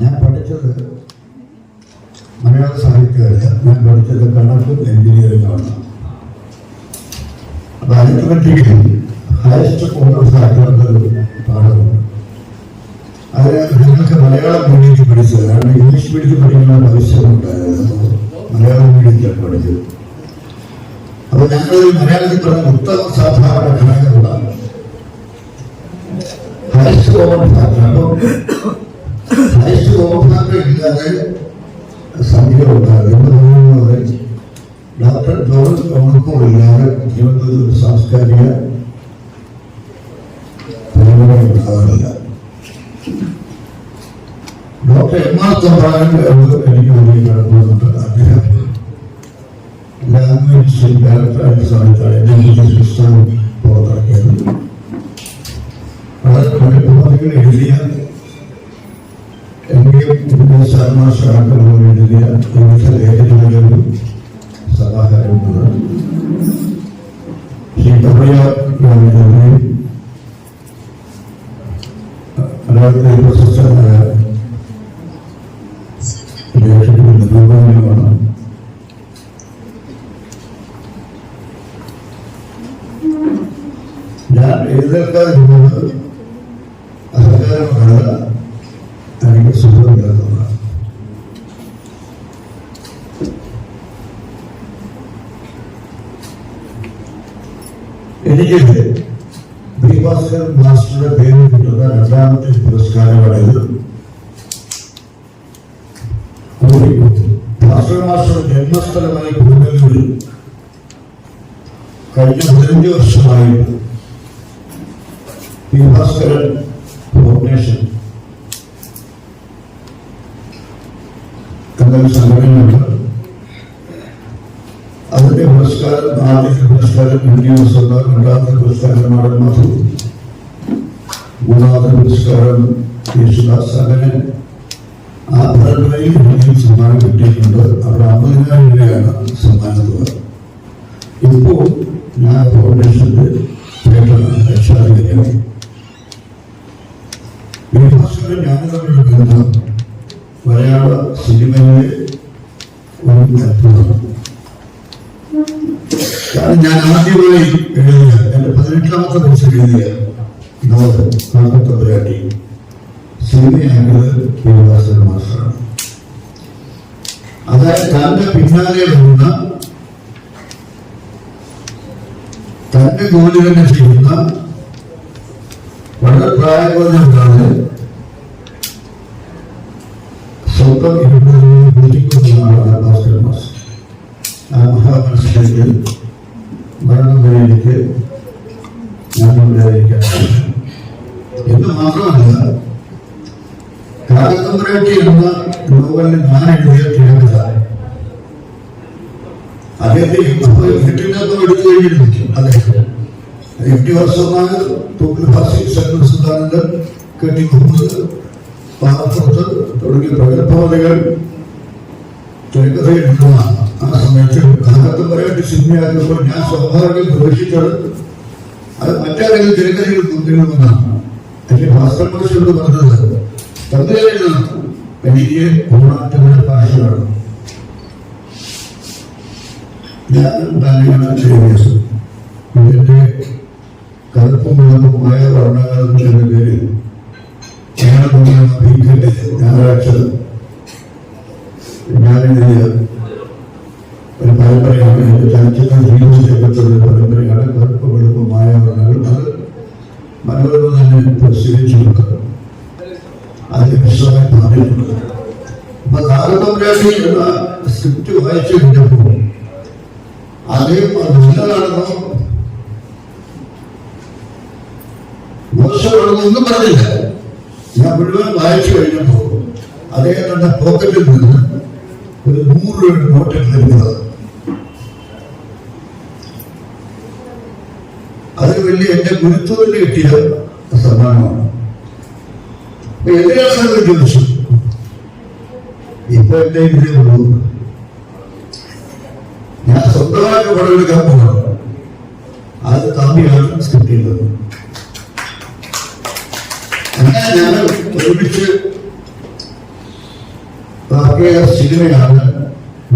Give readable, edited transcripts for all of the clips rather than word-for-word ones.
ഞാൻ പഠിച്ചത് മലയാള സാഹിത്യമല്ല, ഞാൻ പഠിച്ചത് കണക്കും എഞ്ചിനീയറിംഗാണ്. അപ്പോൾ അരിത്മെറ്റിക്കിൽ ഹയസ്റ്റ് കോമേഴ്സ് ആയിട്ടുള്ളൊരു പാഠമുണ്ട്. അതിന് ഞങ്ങൾക്ക് മലയാളം മീഡിയത്തിൽ പഠിച്ചത്, കാരണം ഇംഗ്ലീഷ് മീഡിയത്തിൽ പഠിക്കുന്ന ആവശ്യമുണ്ടായിരുന്നു. മലയാളം മീഡിയത്തിലാണ് പഠിച്ചത്. അപ്പോൾ ഞങ്ങൾ മലയാളത്തിൽ പറഞ്ഞ ഉത്തമ സാധാരണ ഘടകങ്ങളാണ് ഹയസ്റ്റ് കോമൺ ഫാക്ടർ. അപ്പം ഹയസ്റ്റ് കോമൺ ഫാക്ടർ ഇല്ലാതെ സംഖ്യ ഉണ്ടാകും എന്ന് പറയുന്നത് ഡോക്ടർ ജോർജ് ഓണർക്കും ഇല്ലാതെ ജീവിതത്തിൽ ഒരു സാംസ്കാരിക പരിപാടി ഉണ്ടാകാറില്ല. ഡോക്ടർ എം ആർ തമ്പാൻ എനിക്ക് വലിയ കടന്നുണ്ട്. അദ്ദേഹം ലാംഗ്വേജ് ഡയറക്ടറായ സമയത്താണ് എന്നെ പുസ്തകം പുറത്തിറക്കിയത്. വളരെ പരിപാടികൾ എഴുതിയ എന്നെയും ശർമാശാക്കളോട് എഴുതിയ വിവിധ ലേഖനങ്ങളിലും സമാഹാരമുണ്ട്. ശ്രീ തമിഴ് അതായത് പ്രശസ്തമായ ലേഖനത്തിന്റെ നിരൂപണമാണ്. ഞാൻ എഴുതേക്കാതിരുന്നത് അഹങ്കാരമല്ല, എനിക്ക് സുഖമില്ലാത്തതാണ്. എനിക്ക് ബി ഭാസ്കരൻ മാസ്റ്ററുടെ പേരിൽ കിട്ടുന്ന രണ്ടാമത്തെ പുരസ്കാരമാണിത്. ഭാസ്കരൻ മാസ്റ്ററുടെ ജന്മസ്ഥലമായി കൊടുങ്ങല്ലൂരിൽ കഴിഞ്ഞ 15 വർഷമായിട്ട് ബി ഭാസ്കരൻ ഫൗണ്ടേഷൻ എന്നൊരു സംഘടനയുണ്ട്. അതിന്റെ പുരസ്കാരം, ആദ്യത്തെ പുരസ്കാരം ഇന്ത്യൻ രണ്ടാമത്തെ പുരസ്കാരം നടൻ മധു, മൂന്നാമത്തെ പുരസ്കാരം യേശുദാസ്. അങ്ങനെ ആ പരമ്പരയിൽ എനിക്ക് സമ്മാനം കിട്ടിയിട്ടുണ്ട്. അവിടെ 50,000 രൂപയാണ് സമ്മാന തുക. ഇപ്പോൾ ഞാൻ ഫൗണ്ടേഷന്റെ രക്ഷാധികാരിയാണ്. ഞാൻ തമ്മിലുള്ള ബന്ധം മലയാള സിനിമയിലെ ഒരു അത്ഭുതമാണ്. കാരണം ഞാൻ ആദ്യമായി എഴുതിയ, എന്റെ 18ാമത്തെ വയസ്സിൽ എഴുതിയ നോവൽ കാക്കത്തമ്പുരാട്ടി സിനിമയായത് ഭാസ്കരൻ മാസ്റ്ററാണ്. അതായത് തന്റെ പിന്നാലെ വരുന്ന, തന്റെ ജോലി തന്നെ ചെയ്യുന്ന വളരെ പ്രായബോധമുള്ളാതെ സ്വന്തം ബുദ്ധിമുട്ടുള്ളതാണ് ഭാസ്കരൻ മാസ്റ്റർ. ആ മഹാമനസ്സിലേക്ക് മരണം വരെയെനിക്ക് ഞാനുണ്ടായിരിക്കാൻ എന്ന് മാത്രമല്ല, കാക്കത്തമ്പുരാട്ടി എന്ന നോവലിൽ ഞാൻ എഴുതിയ തിരക്കഥ അദ്ദേഹത്തെ വീട്ടിനകത്തും എടുത്തു കഴിഞ്ഞിരിക്കും. അദ്ദേഹം 50 വർഷമായി തൂക്കിൽ ഫാസി സുൽത്താനിന്റെ കെട്ടി മുഹമ്മദ് പാറപ്പുറത്ത് തുടങ്ങിയ പ്രഗത്ഭവതികൾ തിരക്കഥ എഴുതുന്ന ആ സമയത്ത് കാക്കത്തമ്പുരാട്ടി സിനിമയാക്കുമ്പോൾ ഞാൻ സ്വാഭാവികം പ്രവേശിച്ചത് അത് മറ്റാരെങ്കിലും തിരക്കഥയിൽ കൊണ്ടുവരുമെന്നാണ്. എനിക്ക് ഭാസ്കരൻ മാസ്റ്ററോട് പറഞ്ഞത്, തന്ത്രിയാണ് എനിക്ക് ഓണാറ്റങ്ങളുടെ ഭാഷയാണ്. ഞാൻ തന്നെയാണ് ചെയ്തത്. ഇതിന്റെ കറുപ്പും വെളുപ്പുമായ വർണ്ണങ്ങളുടെ പേരിൽ ഞായറാഴ്ച ഞാനെഴുതിയ ഒരു പരമ്പരയാണ്. എന്റെ ചലച്ചിത്ര ജീവിതത്തെക്കുറിച്ചുള്ള പരമ്പരയാണ് കറുപ്പ് വെളുപ്പമായ വർണ്ണങ്ങൾ. അത് മനോരമ തന്നെ പ്രസിദ്ധീകരിച്ചിട്ടുണ്ട്. അത് വിശദമായി പറഞ്ഞിട്ടുണ്ട്. അപ്പൊ കാക്കത്തമ്പുരാട്ടി എന്ന സ്ക്രിപ്റ്റ് വായിച്ചു കഴിഞ്ഞപ്പോൾ അദ്ദേഹം നല്ലതാണെന്നോ മോശമാണെന്നോ ഒന്നും പറഞ്ഞില്ല. ഞാൻ മുഴുവൻ വായിച്ചു കഴിഞ്ഞപ്പോൾ അദ്ദേഹം തന്റെ പോക്കറ്റിൽ നിന്ന് ഒരു 100 രൂപയുടെ നോട്ടിൽ ലഭിക്കുന്നത്. അത് വലിയ എന്റെ ഗുരുത്വത്തിന് കിട്ടിയ സമ്മാനമാണ്. എന്തിനാണ് ചോദിച്ചു. ഇപ്പൊ എന്റെ ഇതിലേ ഉള്ളൂ. ഞാൻ സ്വന്തമായിട്ട് പടമെടുക്കാൻ പോകണം. അത് തമ്മിയാണ് സ്ക്രിപ്റ്റ് ചെയ്തത്. അങ്ങനെ ഞങ്ങൾ ഒരുമിച്ച് ഇറക്കിയ സിനിമയാണ്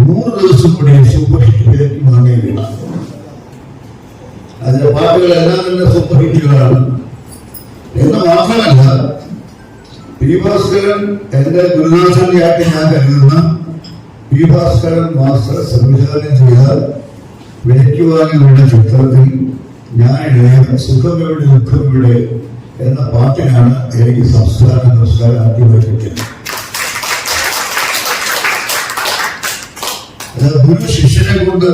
100 ദിവസം കൂടി സൂപ്പർ ഹിറ്റ് വാങ്ങിയില്ല. അതിന്റെ പാട്ടുകളെല്ലാം തന്നെ സൂപ്പർ ഹിറ്റുകളാണ്. എന്ന് മാത്രമല്ല, പി ഭാസ്കരൻ എന്റെ ഗുരുനാഥനെയായിട്ട് ഞാൻ കരുതുന്ന പി ഭാസ്കരൻ മാസ്റ്റർ സംവിധാനം ചെയ്ത വിലയ്ക്കുവാനുള്ള ചിത്രത്തിൽ ഞാൻ എഴുതിയ സുഖങ്ങളുടെ ദുഃഖങ്ങളുടെ എന്ന പാട്ടിനാണ് എനിക്ക് സംസ്ഥാന പുരസ്കാരം ആദ്യമായി കിട്ടിയത്. ഗുരു ശിഷ്യനെ കൊണ്ട്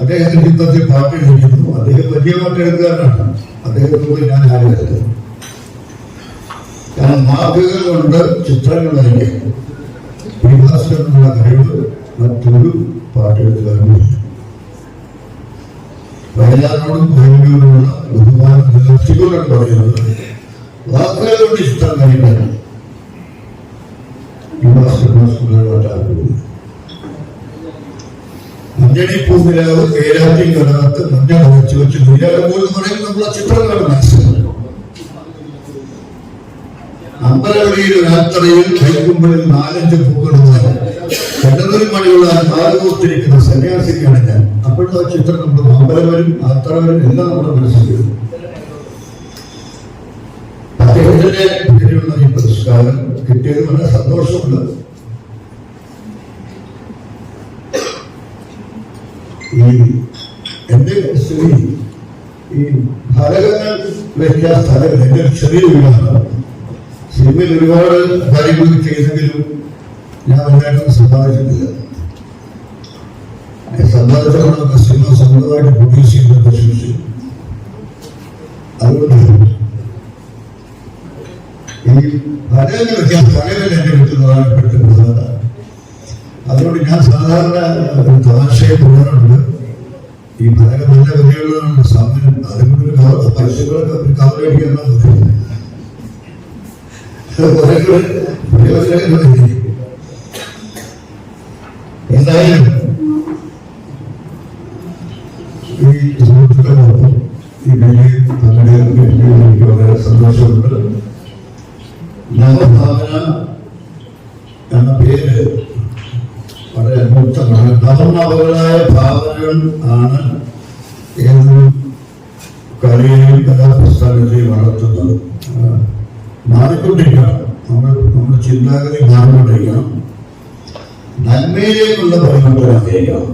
അദ്ദേഹത്തിന്റെ യുദ്ധത്തിൽ പാട്ട് എഴുതിയിരുന്നു. അദ്ദേഹം വലിയ പാട്ട് എഴുതുകാരനാണ്. അദ്ദേഹത്തോട് ഞാൻ ആഗ്രഹിച്ചത് കാരണം വാക്കുകൾ കൊണ്ട് ചിത്രങ്ങൾ വരയ്ക്കാൻ പി ഭാസ്കരനുള്ള കഴിവ് മറ്റൊരു പാട്ടെഴുത്തുകാരനില്ല. വയലാറിനോടും ഭൈരവിയോടുമുള്ള ബഹുമാനം നിലനിർത്തിക്കൊണ്ടാണ് പറയുന്നത്. വാക്കുകൾ കൊണ്ട് ചിത്രം വരയ്ക്കാനാണ് പി ഭാസ്കരൻ. മഞ്ഞണിപ്പൂനിലാവ് കേരാറ്റിൻ കടകത്ത് മഞ്ഞൾ വച്ചു വെച്ച് നീരാകുമ്പോൾ എന്ന് പറയുമ്പോൾ നമ്മളെ ചിത്രങ്ങളാണ് മനസ്സിലാക്കുന്നത്. അമ്പലവഴിയിൽ ഒരാത്തറയിൽ കൈക്കുമ്പിളിൽ 4-5 പൂക്കളുമായി കിണറിൽ മണിയുള്ള കാലുകൂർത്തിരിക്കുന്ന സന്യാസിക്കാണ് ഞാൻ. അപ്പോഴും ആ ചിത്രം നമ്മൾ അമ്പലവരും ആത്തറവരും എല്ലാം നമ്മുടെ മനസ്സിൽ വരും. അദ്ദേഹത്തിന്റെ പേരിലുള്ള ഈ പുരസ്കാരം കിട്ടിയത് വളരെ സന്തോഷമുണ്ട്. എന്റെ സ്ഥിതി ഈ ഫലകങ്ങൾ വയ്ക്കാൻ സ്ഥലങ്ങൾ എന്റെ ഒരു ചെറിയ വീടാണ്. സിനിമയിൽ ഒരുപാട് കാര്യങ്ങൾ ചെയ്തെങ്കിലും ഞാൻ വലുതായിട്ടൊന്നും സമ്പാദിച്ചിട്ടില്ല. സമ്പാദിച്ചവരുടെ സിനിമ സ്വന്തമായിട്ട് പ്രൊഡ്യൂസ് ചെയ്യുന്നത് ശ്രമിച്ചു. അതുകൊണ്ട് ഈ ഫലകങ്ങൾ വയ്ക്കാൻ സ്ഥലങ്ങൾ എന്റെ കിട്ടുന്നതാണ് പെട്ടെന്ന്. അതുകൊണ്ട് ഞാൻ സാധാരണ ഒരു തമാശയെ പറയാറുണ്ട്, ഈ ഫലകം നല്ല വിലയുള്ളതാണ് സാധനം. അതുകൊണ്ട് പൈസകളൊക്കെ ഒരു കവറടിക്കാൻ എന്തായാലും ഈ സുഹൃത്തുക്കളോടൊപ്പം ഈ വേദിയിൽ പങ്കെടുക്കാൻ എനിക്ക് വളരെ സന്തോഷമുണ്ട്. നവഭാവന എന്ന പേര് വളരെ മൂർത്തമാണ്. നവനവകളായ ഭാവനകൾ ആണ് ഏതൊരു കലയെയും കലാപ്രസ്ഥാനത്തെയും വളർത്തുന്നത്. മാറിക്കൊണ്ടിരിക്കണം. നമ്മുടെ ചിന്താഗതി മാറിക്കൊണ്ടിരിക്കണം. നന്മയിലേക്കുള്ള പരിവർത്തനമായിരിക്കണം.